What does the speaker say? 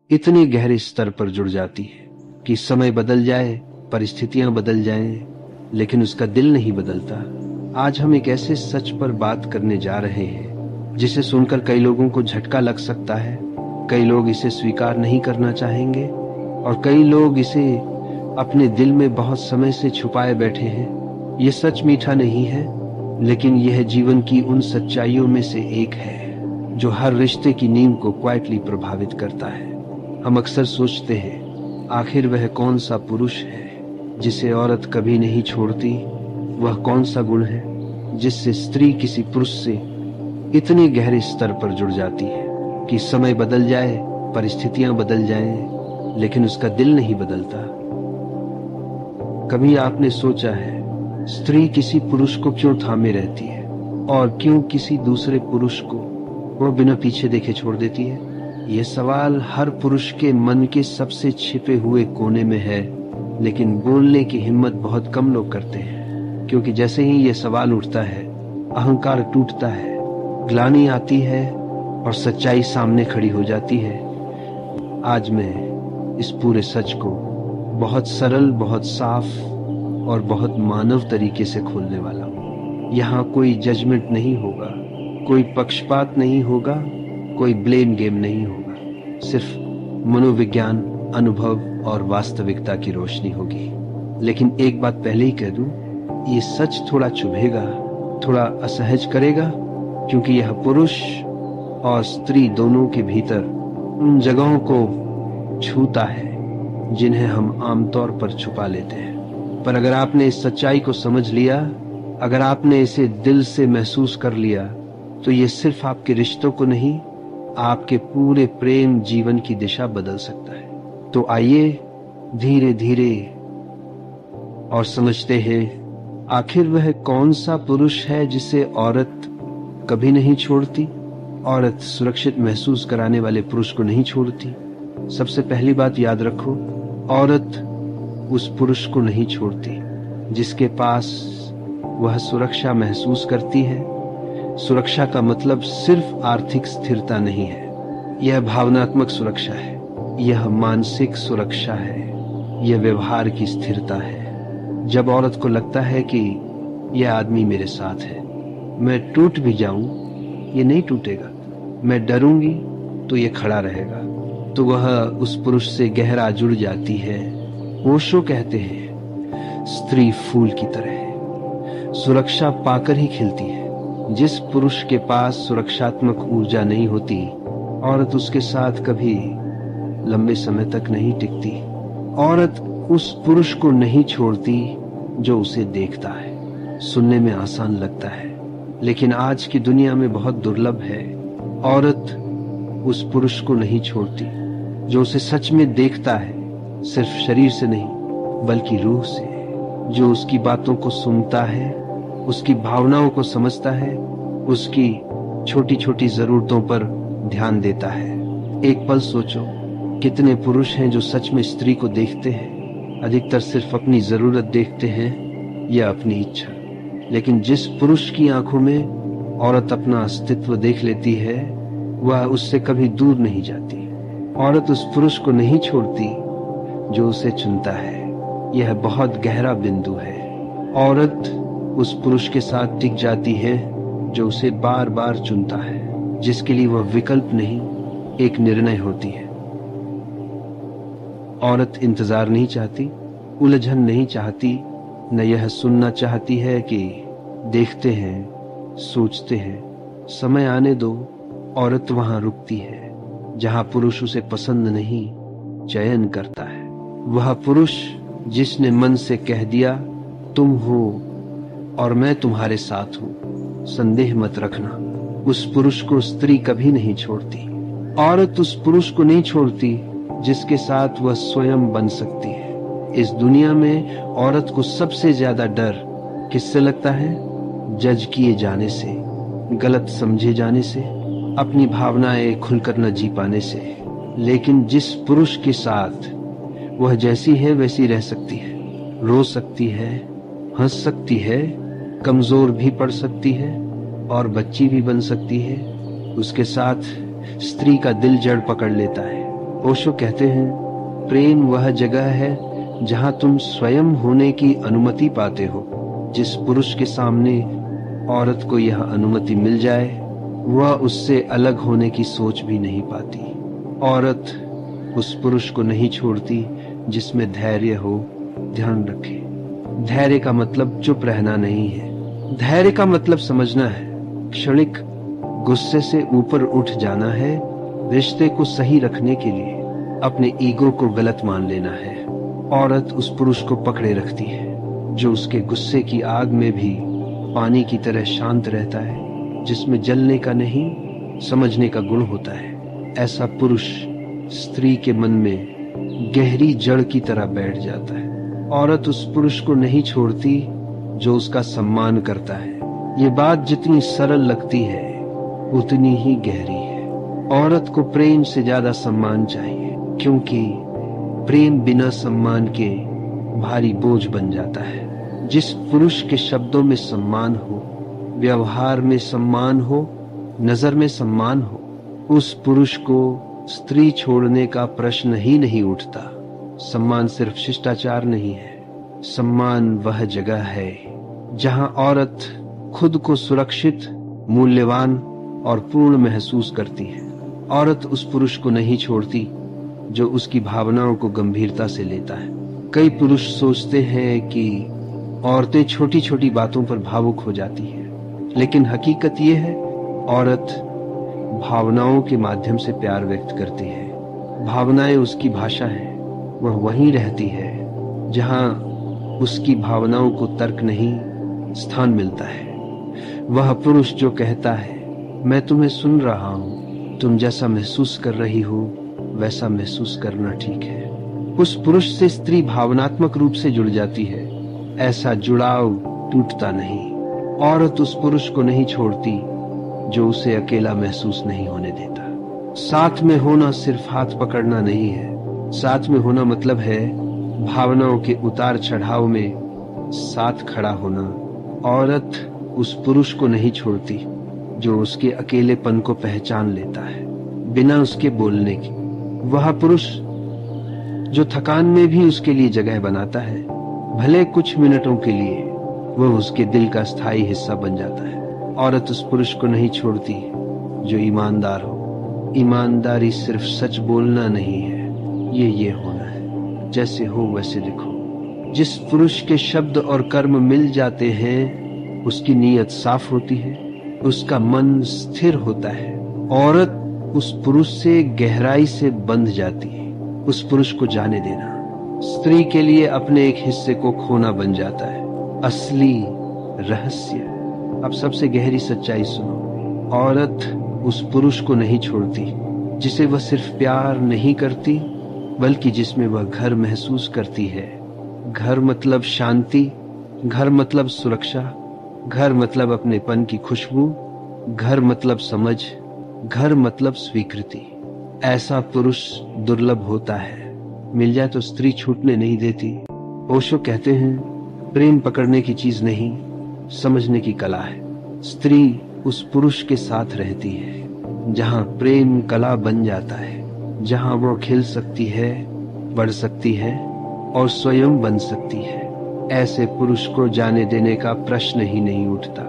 इतने गहरे स्तर पर जुड़ जाती है कि समय बदल जाए, परिस्थितियां बदल जाएं, लेकिन उसका दिल नहीं बदलता। आज हम एक ऐसे सच पर बात करने जा रहे हैं जिसे सुनकर कई लोगों को झटका लग सकता है, कई लोग इसे स्वीकार नहीं करना चाहेंगे और कई लोग इसे अपने दिल में बहुत समय से छुपाए बैठे हैं। ये सच मीठा नहीं है, लेकिन यह जीवन की उन सच्चाइयों में से एक है जो हर रिश्ते की नींव को क्वाइटली प्रभावित करता है। हम अक्सर सोचते हैं, आखिर वह कौन सा पुरुष है जिसे औरत कभी नहीं छोड़ती? वह कौन सा गुण है जिससे स्त्री किसी पुरुष से इतने गहरे स्तर पर जुड़ जाती है कि समय बदल जाए, परिस्थितियां बदल जाएं, लेकिन उसका दिल नहीं बदलता। कभी आपने सोचा है, स्त्री किसी पुरुष को क्यों थामे रहती है और क्यों किसी दूसरे पुरुष को वो बिना पीछे देखे छोड़ देती है? यह सवाल हर पुरुष के मन के सबसे छिपे हुए कोने में है, लेकिन बोलने की हिम्मत बहुत कम लोग करते हैं, क्योंकि जैसे ही यह सवाल उठता है, अहंकार टूटता है, ग्लानि आती है और सच्चाई सामने खड़ी हो जाती है। आज मैं इस पूरे सच को बहुत सरल, बहुत साफ और बहुत मानव तरीके से खोलने वाला हूँ। यहाँ कोई जजमेंट नहीं होगा, कोई पक्षपात नहीं होगा, कोई ब्लेम गेम नहीं होगा। सिर्फ मनोविज्ञान, अनुभव और वास्तविकता की रोशनी होगी। लेकिन एक बात पहले ही कह दूं, ये सच थोड़ा चुभेगा, थोड़ा असहज करेगा, क्योंकि यह पुरुष और स्त्री दोनों के भीतर उन जगहों को छूता है जिन्हें हम आमतौर पर छुपा लेते हैं। पर अगर आपने इस सच्चाई को समझ लिया, अगर आपने इसे दिल से महसूस कर लिया, तो ये सिर्फ आपके रिश्तों को नहीं, आपके पूरे प्रेम जीवन की दिशा बदल सकता है। तो आइए धीरे धीरे और समझते हैं, आखिर वह कौन सा पुरुष है जिसे औरत कभी नहीं छोड़ती? औरत सुरक्षित महसूस कराने वाले पुरुष को नहीं छोड़ती। सबसे पहली बात याद रखो, औरत उस पुरुष को नहीं छोड़ती जिसके पास वह सुरक्षा महसूस करती है। सुरक्षा का मतलब सिर्फ आर्थिक स्थिरता नहीं है, यह भावनात्मक सुरक्षा है, यह मानसिक सुरक्षा है, यह व्यवहार की स्थिरता है। जब औरत को लगता है कि यह आदमी मेरे साथ है, मैं टूट भी जाऊं ये नहीं टूटेगा, मैं डरूंगी तो ये खड़ा रहेगा, तो वह उस पुरुष से गहरा जुड़ जाती है। ओशो कहते हैं, स्त्री फूल की तरह है, सुरक्षा पाकर ही खिलती है। जिस पुरुष के पास सुरक्षात्मक ऊर्जा नहीं होती, औरत उसके साथ कभी लंबे समय तक नहीं टिकती। औरत उस पुरुष को नहीं छोड़ती जो उसे देखता है। सुनने में आसान लगता है, लेकिन आज की दुनिया में बहुत दुर्लभ है। औरत उस पुरुष को नहीं छोड़ती जो उसे सच में देखता है, सिर्फ शरीर से नहीं बल्कि रूह से, जो उसकी बातों को सुनता है, उसकी भावनाओं को समझता है, उसकी छोटी छोटी जरूरतों पर ध्यान देता है। एक पल सोचो, कितने पुरुष हैं जो सच में स्त्री को देखते हैं? अधिकतर सिर्फ अपनी जरूरत देखते हैं या अपनी इच्छा। लेकिन जिस पुरुष की आंखों में औरत अपना अस्तित्व देख लेती है, वह उससे कभी दूर नहीं जाती। औरत उस पुरुष को नहीं छोड़ती जो उसे चुनता है। यह बहुत गहरा बिंदु है। औरत उस पुरुष के साथ टिक जाती है जो उसे बार बार चुनता है, जिसके लिए वह विकल्प नहीं, एक निर्णय होती है। औरत इंतजार नहीं चाहती, उलझन नहीं चाहती, न यह सुनना चाहती है कि देखते हैं, सोचते हैं, समय आने दो। औरत वहां रुकती है जहां पुरुष उसे पसंद नहीं, चयन करता है। वह पुरुष जिसने मन से कह दिया, तुम हो और मैं तुम्हारे साथ हूं, संदेह मत रखना, उस पुरुष को स्त्री कभी नहीं छोड़ती। औरत उस पुरुष को नहीं छोड़ती जिसके साथ वह स्वयं बन सकती है। इस दुनिया में औरत को सबसे ज्यादा डर किससे लगता है? जज किए जाने से, गलत समझे जाने से, अपनी भावनाएं खुलकर न जी पाने से। लेकिन जिस पुरुष के साथ वह जैसी है वैसी रह सकती है, रो सकती है, हंस सकती है, कमजोर भी पड़ सकती है और बच्ची भी बन सकती है, उसके साथ स्त्री का दिल जड़ पकड़ लेता है। ओशो कहते हैं, प्रेम वह जगह है जहां तुम स्वयं होने की अनुमति पाते हो। जिस पुरुष के सामने औरत को यह अनुमति मिल जाए, वह उससे अलग होने की सोच भी नहीं पाती। औरत उस पुरुष को नहीं छोड़ती जिसमें धैर्य हो। ध्यान रखें, धैर्य का मतलब चुप रहना नहीं है। धैर्य का मतलब समझना है। क्षणिक गुस्से से ऊपर उठ जाना है। रिश्ते को सही रखने के लिए अपने ईगो को गलत मान लेना है। औरत उस पुरुष को पकड़े रखती है जो उसके गुस्से की आग में भी पानी की तरह शांत रहता है, जिसमें जलने का नहीं, समझने का गुण होता है। ऐसा पुरुष स्त्री के मन में गहरी जड़ की तरह बैठ जाता है। औरत उस पुरुष को नहीं छोड़ती जो उसका सम्मान करता है। ये बात जितनी सरल लगती है उतनी ही गहरी है। औरत को प्रेम से ज्यादा सम्मान चाहिए, क्योंकि प्रेम बिना सम्मान के भारी बोझ बन जाता है। जिस पुरुष के शब्दों में सम्मान हो, व्यवहार में सम्मान हो, नजर में सम्मान हो, उस पुरुष को स्त्री छोड़ने का प्रश्न ही नहीं उठता। सम्मान सिर्फ शिष्टाचार नहीं है। सम्मान वह जगह है जहां औरत खुद को सुरक्षित, मूल्यवान और पूर्ण महसूस करती है। औरत उस पुरुष को नहीं छोड़ती जो उसकी भावनाओं को गंभीरता से लेता है। कई पुरुष सोचते हैं कि औरतें छोटी छोटी बातों पर भावुक हो जाती हैं, लेकिन हकीकत यह है, औरत भावनाओं के माध्यम से प्यार व्यक्त करती है। भावनाएं उसकी भाषा है। वह वहीं रहती है जहां उसकी भावनाओं को तर्क नहीं, स्थान मिलता है। वह पुरुष जो कहता है, मैं तुम्हें सुन रहा हूं, तुम जैसा महसूस कर रही हो वैसा महसूस करना ठीक है। उस पुरुष से स्त्री भावनात्मक रूप से जुड़ जाती है। ऐसा जुड़ाव टूटता नहीं। औरत उस पुरुष को नहीं छोड़ती जो उसे अकेला महसूस नहीं होने देता। साथ में होना सिर्फ हाथ पकड़ना नहीं है। साथ में होना मतलब है भावनाओं के उतार चढ़ाव में साथ खड़ा होना। औरत उस पुरुष को नहीं छोड़ती जो उसके अकेलेपन को पहचान लेता है बिना उसके बोलने की। वह पुरुष जो थकान में भी उसके लिए जगह बनाता है, भले कुछ मिनटों के लिए, वह उसके दिल का स्थायी हिस्सा बन जाता है। औरत उस पुरुष को नहीं छोड़ती जो ईमानदार हो। ईमानदारी सिर्फ सच बोलना नहीं है, ये होना है, जैसे हो वैसे दिखो। जिस पुरुष के शब्द और कर्म मिल जाते हैं, उसकी नीयत साफ होती है, उसका मन स्थिर होता है। औरत उस पुरुष से गहराई से बंध जाती है। उस पुरुष को जाने देना स्त्री के लिए अपने एक हिस्से को खोना बन जाता है। असली रहस्य। अब सबसे गहरी सच्चाई सुनो। औरत उस पुरुष को नहीं छोड़ती जिसे वह सिर्फ प्यार नहीं करती, बल्कि जिसमें वह घर महसूस करती है। घर मतलब शांति, घर मतलब सुरक्षा, घर मतलब अपनेपन की खुशबू, घर मतलब समझ, घर मतलब स्वीकृति। ऐसा पुरुष दुर्लभ होता है। मिल जाए तो स्त्री छूटने नहीं देती। ओशो कहते हैं, प्रेम पकड़ने की चीज नहीं, समझने की कला है। स्त्री उस पुरुष के साथ रहती है जहां प्रेम कला बन जाता है, जहां वो खिल सकती है, बढ़ सकती है और स्वयं बन सकती है। ऐसे पुरुष को जाने देने का प्रश्न ही नहीं उठता।